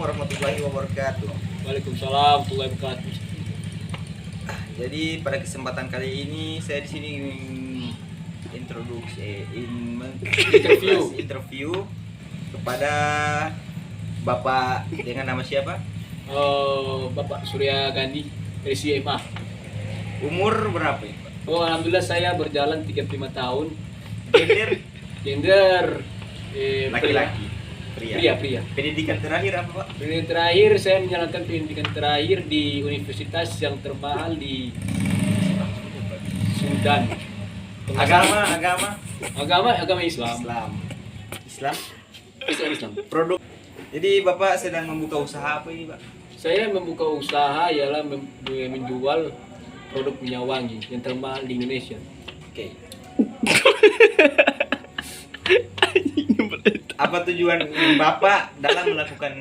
warahmatullahi wabarakatuh. Waalaikumsalam warahmatullahi wabarakatuh. Jadi pada kesempatan kali ini saya di sini interview kepada Bapak dengan nama siapa? Bapak Surya Gandhi dari CMA. Umur berapa ya, Pak? Oh, alhamdulillah saya berjalan 35 tahun. Gender Gender laki-laki, pria. Pendidikan terakhir apa, Pak? Pendidikan terakhir saya menjalankan pendidikan terakhir di universitas yang termahal di Sudan. Agama Islam. Islam. Produk. Jadi Bapak sedang membuka usaha apa ini, Pak? Saya membuka usaha ialah menjual produk minyak wangi yang termahal di Indonesia. Oke. Apa tujuan Bapak dalam melakukan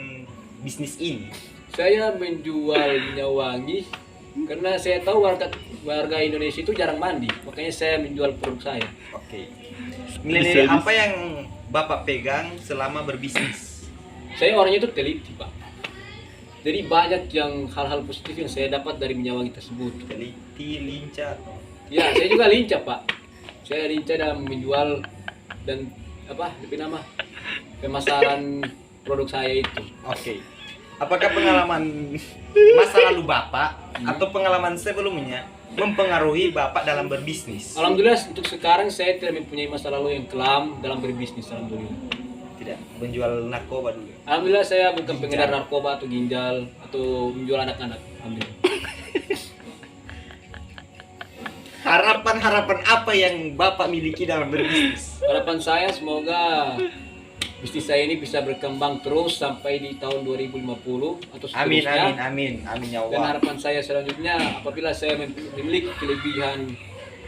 bisnis ini? Saya menjual minyak wangi karena saya tahu warga Indonesia itu jarang mandi, makanya saya menjual produk saya. Oke. Nilai apa yang Bapak pegang selama berbisnis? Saya orangnya itu teliti, Pak. Jadi banyak yang hal-hal positif yang saya dapat dari minyak wangi tersebut. Teliti, lincah. Ya, saya juga lincah, Pak. Saya lincah dalam menjual dan pemasaran produk saya itu. Oke. Apakah pengalaman masa lalu Bapak atau pengalaman sebelumnya mempengaruhi Bapak dalam berbisnis? Alhamdulillah untuk sekarang saya tidak mempunyai masa lalu yang kelam dalam berbisnis, alhamdulillah. Tidak menjual narkoba dulu. Alhamdulillah saya bukan pengedar narkoba atau ginjal atau menjual anak-anak. Alhamdulillah. Harapan apa yang Bapak miliki dalam berbisnis? Harapan saya semoga bisnis saya ini bisa berkembang terus sampai di tahun 2050 atau seterusnya. Amin ya Dan Allah. harapan saya selanjutnya apabila saya memiliki kelebihan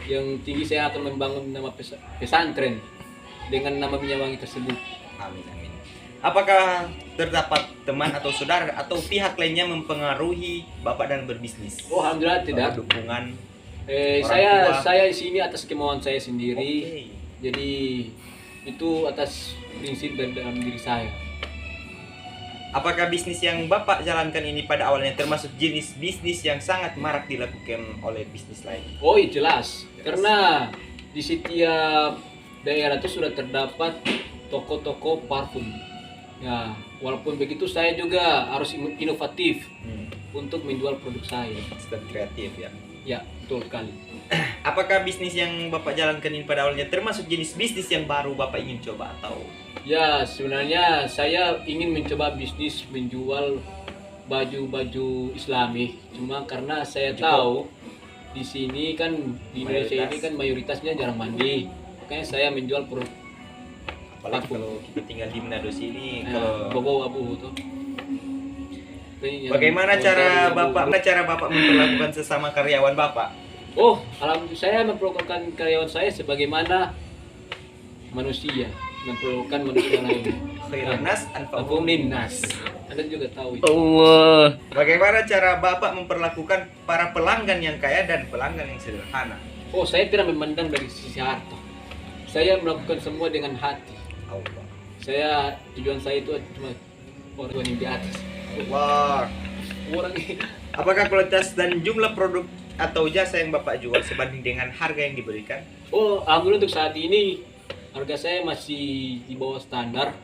yang tinggi, saya akan membangun nama pesantren dengan nama minyak wangi tersebut. Amin. Apakah terdapat teman atau saudara atau pihak lainnya mempengaruhi Bapak dalam berbisnis? Oh, alhamdulillah tidak. Dukungan. Saya di sini atas kemauan saya sendiri. Oke. Jadi itu atas prinsip dari dalam diri saya. Apakah bisnis yang Bapak jalankan ini pada awalnya termasuk jenis bisnis yang sangat marak dilakukan oleh bisnis lain? Oh, iya, jelas. Karena di setiap daerah itu sudah terdapat toko-toko parfum. Ya, walaupun begitu saya juga harus inovatif untuk menjual produk saya. Dan kreatif ya. Ya, betul sekali. Apakah bisnis yang Bapak jalankan ini pada awalnya termasuk jenis bisnis yang baru Bapak ingin coba atau? Ya, sebenarnya saya ingin mencoba bisnis menjual baju-baju Islami. Cuma karena saya tahu di sini kan di Indonesia ini kan mayoritasnya jarang mandi. Makanya saya menjual produk. Apalagi kalau kita tinggal di Manado sini, Ya, kalau Bogo Abu tuh. bagaimana cara Bapak memperlakukan sesama karyawan Bapak? Oh, alhamdulillah saya memperlakukan karyawan saya sebagaimana manusia memperlakukan manusia lain. Khairun nas Anfa'uhum linnas. Anda juga tahu itu. Allah. Bagaimana cara Bapak memperlakukan para pelanggan yang kaya dan pelanggan yang sederhana? Oh, saya tidak memandang dari sisi harta. Saya melakukan semua dengan hati. Allah. Tujuan saya itu cuma orang yang di atas. Wah. Orang ini. Apakah kualitas dan jumlah produk atau jasa yang Bapak jual sebanding dengan harga yang diberikan? Oh, alhamdulillah untuk saat ini harga saya masih di bawah standar.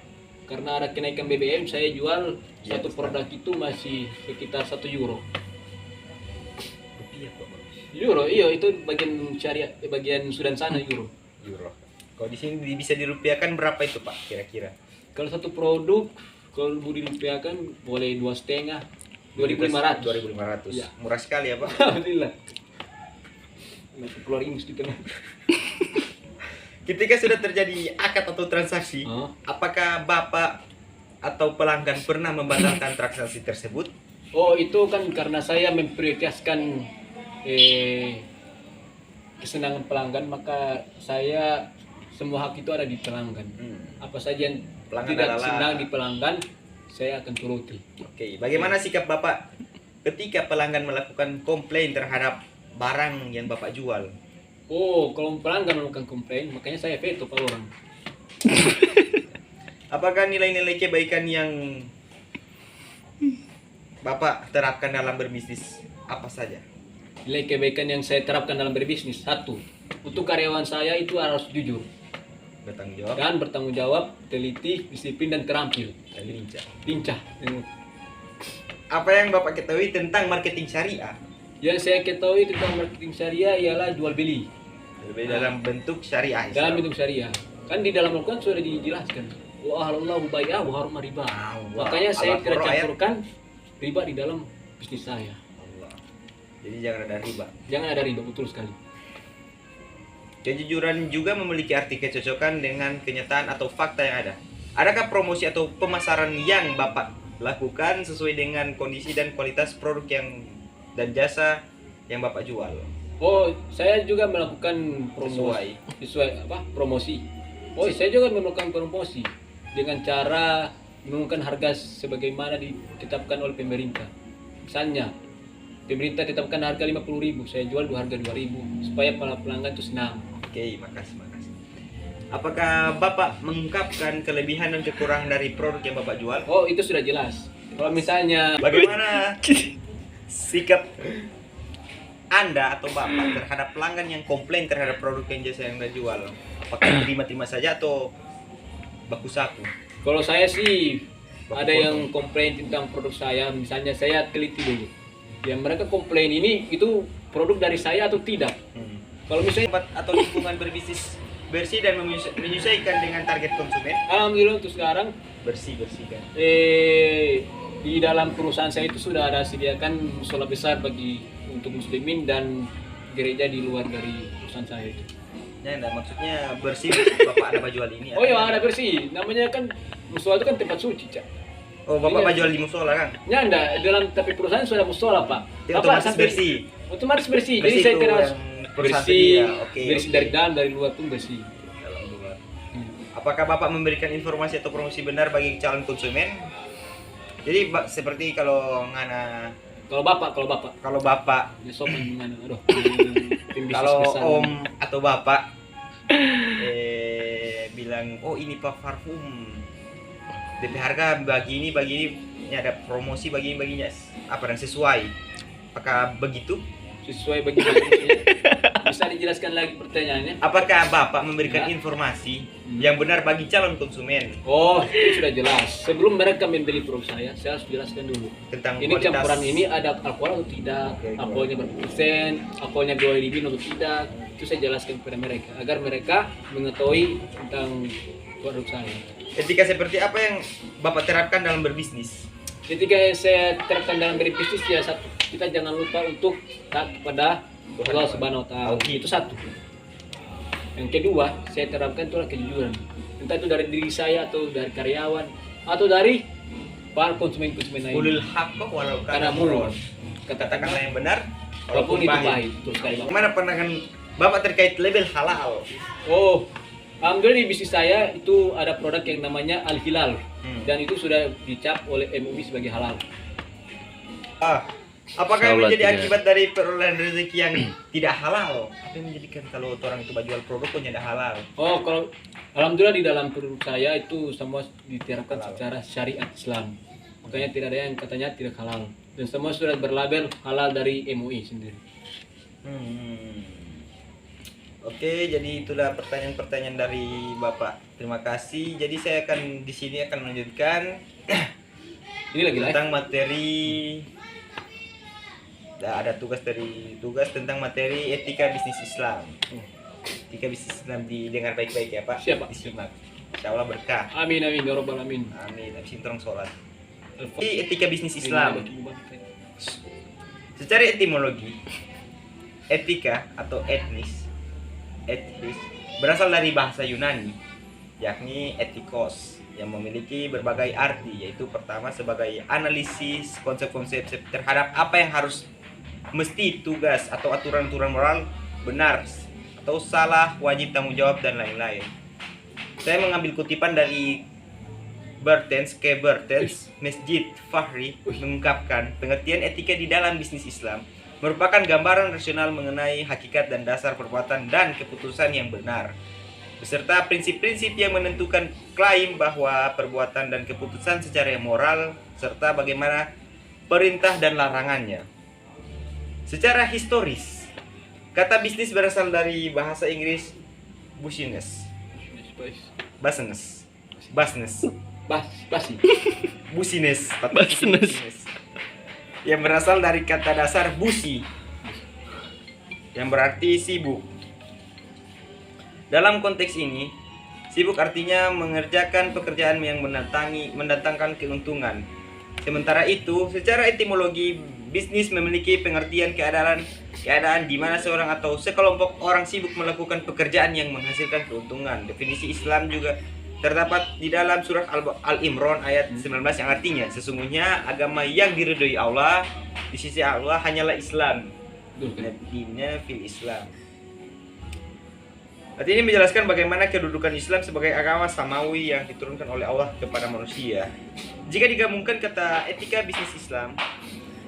Karena ada kenaikan BBM, saya jual satu produk itu masih sekitar 1 euro. Rupiah, Bapak. Euro, iya itu bagian syariah, bagian Sudan sana euro. Euro. Kalau di sini bisa dirupiahkan berapa itu, Pak, kira-kira? Kalau satu produk, kalau mau dirupiahkan boleh 2,5, 2.500. 2.500. Ya. Murah sekali ya, Pak. Alhamdulillah. Nanti keluar ingus gitu kan. Ketika sudah terjadi akad atau transaksi, apakah Bapak atau pelanggan pernah membatalkan transaksi tersebut? Oh, itu kan karena saya memprioritaskan kesenangan pelanggan, maka saya semua hak itu ada di pelanggan. Apa saja yang Pelanggan tidak adalah- senang di pelanggan, saya akan turuti. Oke, bagaimana sikap Bapak ketika pelanggan melakukan komplain terhadap barang yang Bapak jual? Oh, kalau pelanggan melakukan komplain, makanya saya veto Pak orang. Apakah nilai-nilai kebaikan yang Bapak terapkan dalam berbisnis apa saja? Nilai kebaikan yang saya terapkan dalam berbisnis, satu, untuk karyawan saya itu harus jujur Bertanggung jawab dan bertanggung jawab, teliti, disiplin dan terampil, dan lincah. lincah. Apa yang Bapak ketahui tentang marketing syariah? Yang saya ketahui tentang marketing syariah ialah jual beli Lebih dalam bentuk syariah dalam Islam. bentuk syariah. Kan di dalam Al-Quran sudah dijelaskan. Wa ahlallahu bai'ah wa harrama riba. Allah. Makanya saya tidak Al-Qur'an ayat. campurkan riba di dalam bisnis saya. Allah. Jadi jangan ada riba. Jangan ada riba, betul sekali. Kejujuran juga memiliki arti kecocokan dengan kenyataan atau fakta yang ada. Adakah promosi atau pemasaran yang Bapak lakukan sesuai dengan kondisi dan kualitas produk yang dan jasa yang Bapak jual? Oh, saya juga melakukan promosi. Sesuai apa? Promosi. Oh, saya juga melakukan promosi dengan cara menurunkan harga sebagaimana ditetapkan oleh pemerintah. Misalnya, pemerintah tetapkan harga 50.000, saya jual harga 2.000 supaya para pelanggan itu senang. Oke, makasih. Apakah Bapak mengungkapkan kelebihan dan kekurangan dari produk yang Bapak jual? Oh, itu sudah jelas. Kalau misalnya Bagaimana sikap Anda atau Bapak terhadap pelanggan yang komplain terhadap produk yang jasa yang Anda jual? Apakah terima-terima saja atau baku saku? kalau saya sih Baku ada potong. yang komplain tentang produk saya, misalnya saya teliti dulu. Yang mereka komplain ini itu produk dari saya atau tidak. Kalau misalnya Tempat atau lingkungan berbisnis bersih dan menyesuaikan dengan target konsumen. alhamdulillah untuk sekarang Bersih kan. di dalam perusahaan saya itu sudah ada sediakan musola besar bagi untuk muslimin dan gereja di luar dari perusahaan saya itu. Ya, enggak, maksudnya bersih Bapak ada baju ini. Oh iya, ada bersih. Namanya kan musola itu kan tempat suci, Cak. Oh, Bapak Iya. baju di musola kan? Ya enggak, dalam tapi perusahaan sudah musola, Pak. Itu Bapak otomatis sampai- bersih. Otomatis bersih. Bersih Jadi saya itu tidak yang perusahaan bersih, sedia. Oke, bersih oke. dari dalam dari luar pun bersih. Dalam luar. Apakah Bapak memberikan informasi atau promosi benar bagi calon konsumen? Jadi seperti kalau ngana Kalau Bapak kalau Bapak besok gimana? Aduh. Tim bisnis kalau besar. Om atau Bapak bilang, "Oh, ini Pak parfum. DP harga bagi ini ada promosi bagi ini apa dan sesuai." Apakah begitu? Sesuai bagaimana? Bisa dijelaskan lagi pertanyaannya? Apakah Bapak memberikan Ya. informasi yang benar bagi calon konsumen Oh, itu sudah jelas. Sebelum mereka membeli produk saya harus jelaskan dulu. tentang Ini kualitas? campuran ini ada alkohol atau tidak, Oke, alkoholnya berapa persen, alkoholnya boleh diminum atau tidak. Itu saya jelaskan kepada mereka agar mereka mengetahui tentang produk saya. Etika seperti apa yang Bapak terapkan dalam berbisnis? Ketika saya terapkan dalam berbisnis ya satu, kita jangan lupa untuk taat kepada Allah Subhanahu wa taala. Itu satu. Yang kedua, saya terapkan itulah kejujuran. Entah itu dari diri saya atau dari karyawan atau dari para konsumen-konsumen lain. Ulil haqqo walau Karena kana murun. murun. Katakanlah yang benar Walaupun itu pahit. Betul sekali, Bapak. Bagaimana pandangan Bapak terkait label halal? Oh, alhamdulillah di bisnis saya itu ada produk yang namanya Al Hilal dan itu sudah dicap oleh MUI sebagai halal. Apakah yang Insyaallah menjadi tidak. akibat dari perolehan rezeki yang tidak halal? Apa yang menjadikan kalau orang itu jual produk pun tidak halal? Oh, kalau alhamdulillah di dalam produk saya itu semua diterapkan Halal. secara syariat Islam. Makanya tidak ada yang katanya tidak halal dan semua sudah berlabel halal dari MUI sendiri. Oke, jadi itulah pertanyaan-pertanyaan dari Bapak. Terima kasih. Jadi saya akan di sini akan melanjutkan Ini lagi live. tentang materi. Ada tugas tentang materi etika bisnis Islam. Etika bisnis Islam didengar baik-baik ya Pak. Siap, Pak. Disimak. Insya Allah berkah. Amin amin ya rabbal alamin. Amin. Habis itu orang sholat. Jadi etika bisnis Islam. Secara etimologi, etika atau etis berasal dari bahasa Yunani, yakni etikos, yang memiliki berbagai arti, yaitu pertama sebagai analisis konsep-konsep terhadap apa yang harus, mesti, tugas atau aturan-aturan moral, benar atau salah, wajib, tanggung jawab, dan lain-lain. Saya mengambil kutipan dari Bertens Masjid Fahri mengungkapkan pengertian etika di dalam bisnis Islam merupakan gambaran rasional mengenai hakikat dan dasar perbuatan dan keputusan yang benar, beserta prinsip-prinsip yang menentukan klaim bahwa perbuatan dan keputusan secara moral, serta bagaimana perintah dan larangannya. Secara historis, kata bisnis berasal dari bahasa Inggris business, business, business, Basi. business, Business. yang berasal dari kata dasar busi, yang berarti sibuk. Dalam konteks ini, sibuk artinya mengerjakan pekerjaan yang mendatangkan keuntungan. Sementara itu, secara etimologi, bisnis memiliki pengertian keadaan di mana seorang atau sekelompok orang sibuk melakukan pekerjaan yang menghasilkan keuntungan. Definisi Islam juga terdapat di dalam surah Al-Imran ayat 19 yang artinya sesungguhnya agama yang diridhoi Allah di sisi Allah hanyalah Islam. Dinnya fil Islam. Arti ini menjelaskan bagaimana kedudukan Islam sebagai agama samawi yang diturunkan oleh Allah kepada manusia. Jika digabungkan kata etika bisnis Islam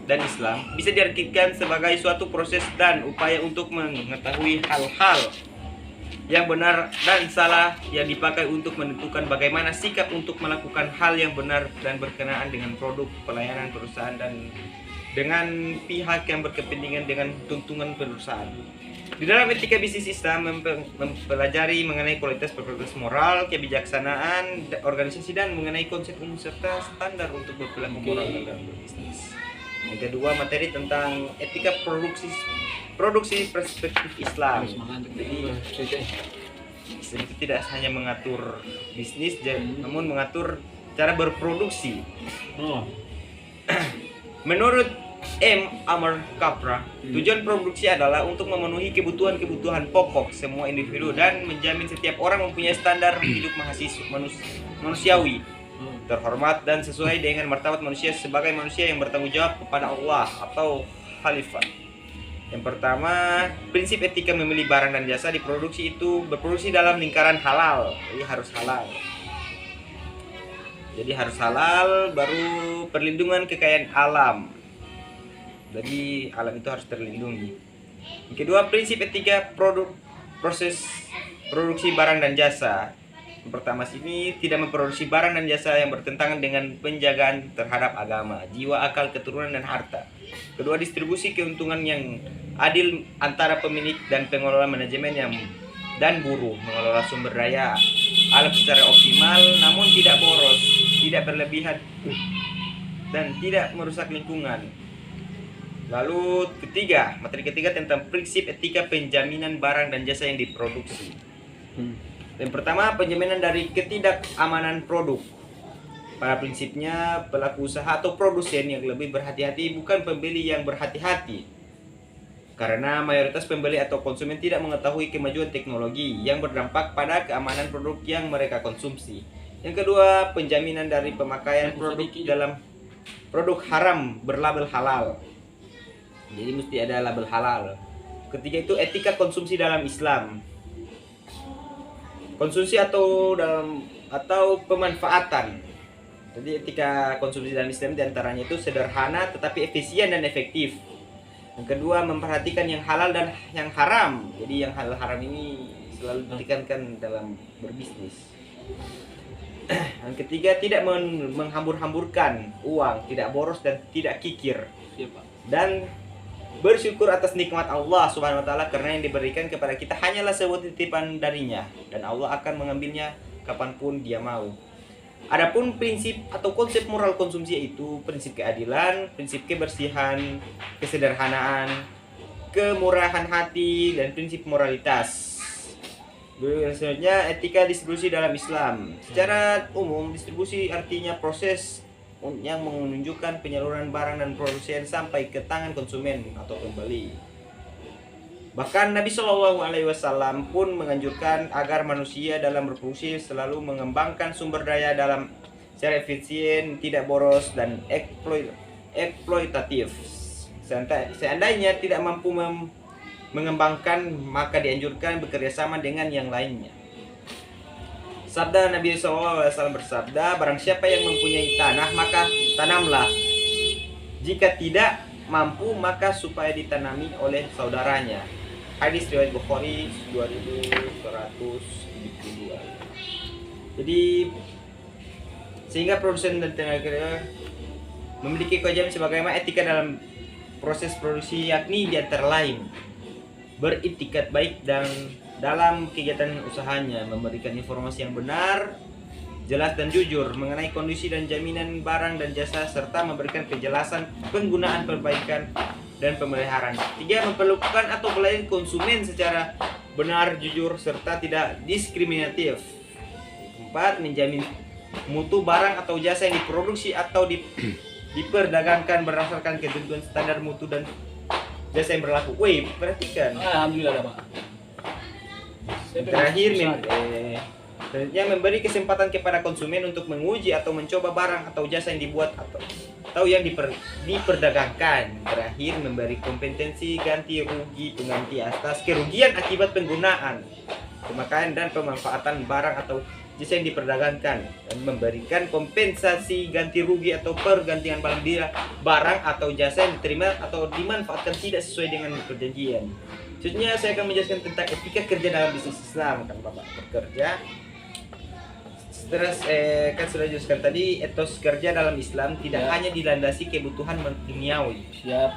dan Islam bisa diartikan sebagai suatu proses dan upaya untuk mengetahui hal-hal yang benar dan salah yang dipakai untuk menentukan bagaimana sikap untuk melakukan hal yang benar dan berkenaan dengan produk, pelayanan perusahaan dan dengan pihak yang berkepentingan dengan tuntunan perusahaan. Di dalam etika bisnis Islam mempelajari mengenai kualitas moral, kebijaksanaan organisasi dan mengenai konsep umum serta standar untuk berperilaku moral dalam berbisnis. Yang kedua, materi tentang etika produksi perspektif Islam. Jadi Islam itu tidak hanya mengatur bisnis, namun mengatur cara berproduksi. Menurut M. Amar Kapra, tujuan produksi adalah untuk memenuhi kebutuhan pokok semua individu dan menjamin setiap orang mempunyai standar hidup manusiawi, terhormat dan sesuai dengan martabat manusia sebagai manusia yang bertanggung jawab kepada Allah atau khalifah. Yang pertama, prinsip etika memilih barang dan jasa diproduksi itu berproduksi dalam lingkaran halal, jadi harus halal. Jadi harus halal, baru perlindungan kekayaan alam. Jadi alam itu harus terlindungi. Yang kedua, prinsip etika proses produksi barang dan jasa. Yang pertama sini tidak memproduksi barang dan jasa yang bertentangan dengan penjagaan terhadap agama, jiwa, akal, keturunan dan harta. Kedua, distribusi keuntungan yang adil antara pemilik dan pengelola manajemen dan buruh, mengelola sumber daya alam secara optimal namun tidak boros, tidak berlebihan dan tidak merusak lingkungan. Lalu ketiga, materi ketiga tentang prinsip etika penjaminan barang dan jasa yang diproduksi. Yang pertama, penjaminan dari ketidakamanan produk. Pada prinsipnya, pelaku usaha atau produsen yang lebih berhati-hati bukan pembeli yang berhati-hati. Karena mayoritas pembeli atau konsumen tidak mengetahui kemajuan teknologi yang berdampak pada keamanan produk yang mereka konsumsi. Yang kedua, penjaminan dari pemakaian produk dalam produk haram berlabel halal. Jadi mesti ada label halal. Ketiga itu etika konsumsi dalam Islam. Konsumsi atau pemanfaatan. Jadi etika konsumsi dalam Islam diantaranya itu sederhana tetapi efisien dan efektif. Yang kedua, memperhatikan yang halal dan yang haram. Jadi yang halal haram ini selalu ditekankan dalam berbisnis. Yang ketiga, tidak menghambur-hamburkan uang, tidak boros dan tidak kikir. Dan bersyukur atas nikmat Allah Subhanahu wa taala karena yang diberikan kepada kita hanyalah sebuah titipan darinya dan Allah akan mengambilnya kapanpun Dia mau. Adapun prinsip atau konsep moral konsumsi yaitu prinsip keadilan, prinsip kebersihan, kesederhanaan, kemurahan hati dan prinsip moralitas. Selanjutnya, etika distribusi dalam Islam. Secara umum, distribusi artinya proses yang menunjukkan penyaluran barang dan produsen sampai ke tangan konsumen atau pembeli. Bahkan Nabi SAW pun menganjurkan agar manusia dalam berproduksi selalu mengembangkan sumber daya dalam secara efisien, tidak boros dan eksploitatif. Seandainya tidak mampu mengembangkan, maka dianjurkan bekerjasama dengan yang lainnya. Sabda Nabi SAW bersabda, barang siapa yang mempunyai tanah maka tanamlah. Jika tidak mampu maka supaya ditanami oleh saudaranya. Hadis riwayat Bukhari 2172. Jadi sehingga produsen dan tenaga kerja memiliki kewajiban sebagaimana etika dalam proses produksi, yakni di antara lain beritikat baik dan dalam kegiatan usahanya, memberikan informasi yang benar, jelas dan jujur mengenai kondisi dan jaminan barang dan jasa, serta memberikan kejelasan penggunaan, perbaikan, dan pemeliharaan. 3. Memperlakukan atau melayani konsumen secara benar, jujur, serta tidak diskriminatif. 4. Menjamin mutu barang atau jasa yang diproduksi atau diperdagangkan berdasarkan ketentuan standar mutu dan jasa yang berlaku. Wih, perhatikan. Alhamdulillah Pak. Terakhir, selanjutnya memberi kesempatan kepada konsumen untuk menguji atau mencoba barang atau jasa yang dibuat atau yang diperdagangkan. Terakhir, memberi kompetensi ganti rugi pengganti atas kerugian akibat penggunaan, pemakaian dan pemanfaatan barang atau jasa yang diperdagangkan, dan memberikan kompensasi ganti rugi atau pergantian barang atau jasa yang diterima atau dimanfaatkan tidak sesuai dengan perjanjian. Selanjutnya saya akan menjelaskan tentang etika kerja dalam bisnis Islam. Kan Bapak bekerja, terus kan sudah dijelaskan tadi, etos kerja dalam Islam tidak hanya dilandasi kebutuhan duniawi.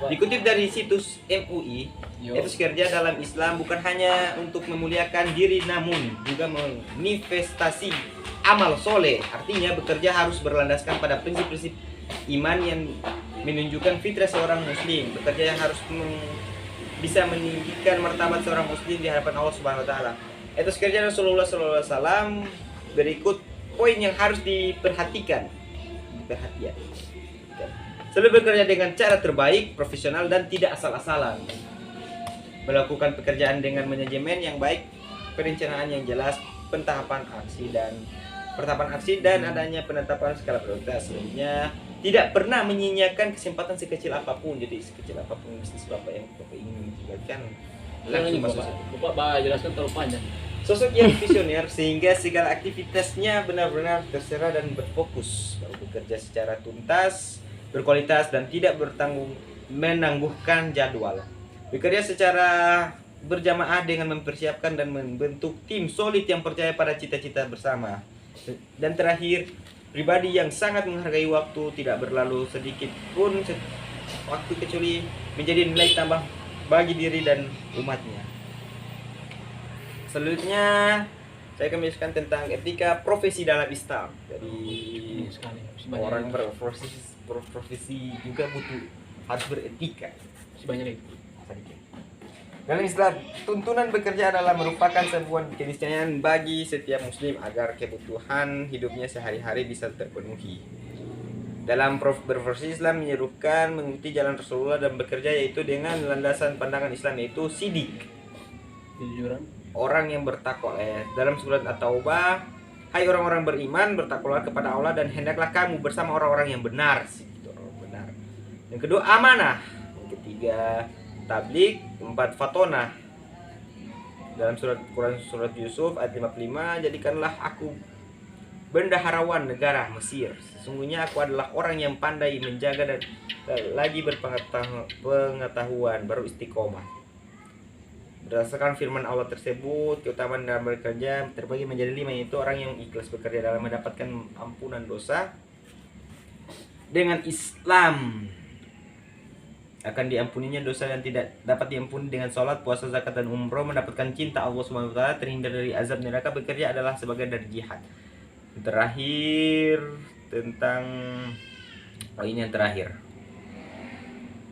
Dikutip dari situs MUI, etos kerja dalam Islam bukan hanya untuk memuliakan diri, namun juga manifestasi amal soleh. Artinya bekerja harus berlandaskan pada prinsip-prinsip iman yang menunjukkan fitrah seorang muslim. Bekerja yang harus bisa meninggikan martabat seorang muslim di hadapan Allah Subhanahu wa taala. Etos kerja Rasulullah sallallahu alaihi wasallam berikut poin yang harus diperhatikan. Selalu bekerja dengan cara terbaik, profesional, dan tidak asal-asalan. Melakukan pekerjaan dengan manajemen yang baik, perencanaan yang jelas, pertahapan aksi dan adanya penetapan skala prioritas. Selanjutnya, tidak pernah menyia-nyiakan kesempatan sekecil apapun. Jadi sekecil apapun bisnis Bapak yang Bapak ingin tinggalkan, langsung masuk. Bapak jelaskan terlalu panjang. Sosok yang visioner sehingga segala aktivitasnya benar-benar terserah dan berfokus, baru bekerja secara tuntas, berkualitas, dan tidak menangguhkan jadwal. Bekerja secara berjamaah dengan mempersiapkan dan membentuk tim solid yang percaya pada cita-cita bersama. Dan terakhir, pribadi yang sangat menghargai waktu, tidak berlalu sedikit pun waktu kecuali menjadi nilai tambah bagi diri dan umatnya. Selanjutnya saya akan menjelaskan tentang etika profesi dalam Islam. Jadi orang berprofesi juga harus beretika. Sebanyak itu. Dalam Islam, tuntunan bekerja adalah merupakan sebuah keniscayaan bagi setiap muslim agar kebutuhan hidupnya sehari-hari bisa terpenuhi. Dalam berprofesi, Islam menyerukan mengikuti jalan Rasulullah dan bekerja yaitu dengan landasan pandangan Islam, yaitu sidik, kejujuran, orang yang bertakwa. Dalam surat At-Taubah, hai orang-orang beriman, bertakwalah kepada Allah dan hendaklah kamu bersama orang-orang yang benar. Yang kedua, amanah. Yang ketiga, tablik. 4, fatona. Dalam Quran surat Yusuf ayat 55, jadikanlah aku bendaharawan negara Mesir. Sesungguhnya aku adalah orang yang pandai menjaga dan lagi berpengetahuan, baru istiqomah. Berdasarkan firman Allah tersebut, keutamaan dalam bekerja terbagi menjadi 5, yaitu orang yang ikhlas bekerja dalam mendapatkan ampunan dosa. Dengan Islam akan diampuninya dosa yang tidak dapat diampuni dengan sholat, puasa, zakat, dan umroh. Mendapatkan cinta Allah Subhanahu wa taala, terhindar dari azab neraka. Bekerja adalah sebagian dari jihad. Terakhir tentang ini yang terakhir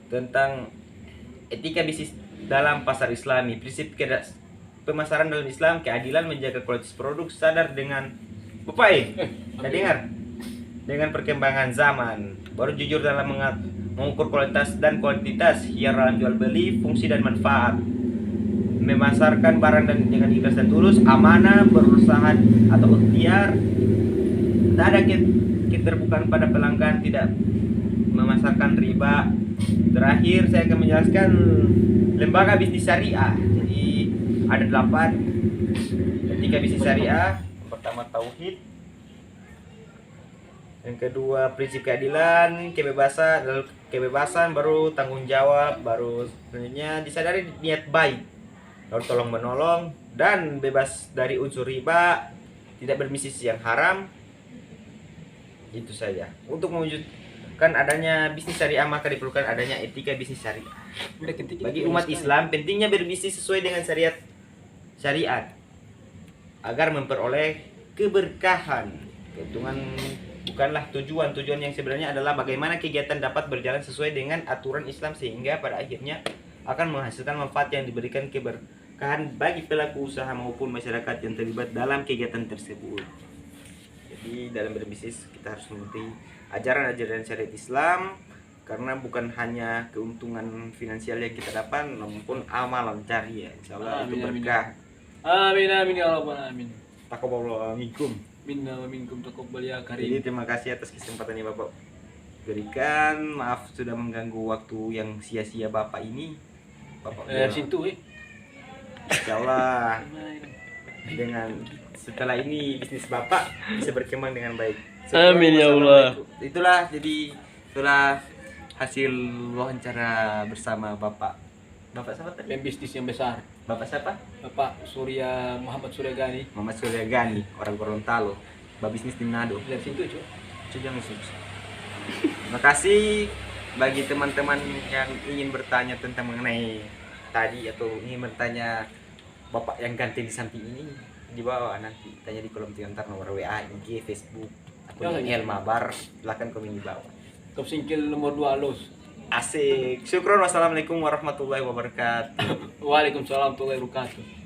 tentang etika bisnis dalam pasar Islami. Prinsip pemasaran dalam Islam, keadilan, menjaga kualitas produk, sadar dengan dengar dengan perkembangan zaman, baru jujur dalam mengukur kualitas dan kuantitas, hiyar dalam jual beli, fungsi dan manfaat, memasarkan barang dan dengan ikhlas dan tulus, amanah, berusaha atau ikhtiar, tak ada keterbukaan pada pelanggan, tidak memasarkan riba. Terakhir saya akan menjelaskan lembaga bisnis syariah. Jadi ada 8 etika bisnis syariah. Yang pertama tauhid, yang kedua prinsip keadilan, kebebasan, baru tanggung jawab, baru selanjutnya disadari niat baik, lalu tolong menolong, dan bebas dari unsur riba, tidak berbisnis yang haram. Itu saja. Untuk kan adanya bisnis syariah, maka diperlukan adanya etika bisnis syariah. Udah ketik Bagi umat Islam pentingnya berbisnis sesuai dengan syariat agar memperoleh keberkahan. Keuntungan bukanlah tujuan yang sebenarnya adalah bagaimana kegiatan dapat berjalan sesuai dengan aturan Islam sehingga pada akhirnya akan menghasilkan manfaat yang diberikan keberkahan bagi pelaku usaha maupun masyarakat yang terlibat dalam kegiatan tersebut. Jadi dalam berbisnis kita harus mengerti ajaran-ajaran syariat Islam, karena bukan hanya keuntungan finansial yang kita dapat, namun amalan jariah. Insyaallah itu Amin, amin. berkah. Amin amin ya rabbal alamin. Taqabbalallahu minkum. Minna wa minkum taqabbal ya Jadi karim. terima kasih atas kesempatan yang Bapak berikan. Maaf sudah mengganggu waktu yang sia-sia Bapak ini. Bapak Situ insyaallah dengan setelah ini bisnis Bapak bisa berkembang dengan baik. Amin ya Allah. Itulah hasil wawancara bersama Bapak siapa tadi? Pembisnis yang besar. Bapak siapa? Bapak Muhammad Surya Gani. Muhammad Surya Gani, orang Gorontalo. Babisnis di Manado. Dari situ, Cuk. Jangan susah. Terima kasih bagi teman-teman yang ingin bertanya tentang mengenai tadi atau ingin bertanya Bapak yang ganti di samping ini, di bawah nanti tanya di kolom komentar nomor WA, IG, Facebook atau email mabar, silakan komen di bawah. Top singkil nomor 2 los. Asik. Syukron. Wassalamualaikum warahmatullahi wabarakatuh. Waalaikumsalam warahmatullahi wabarakatuh.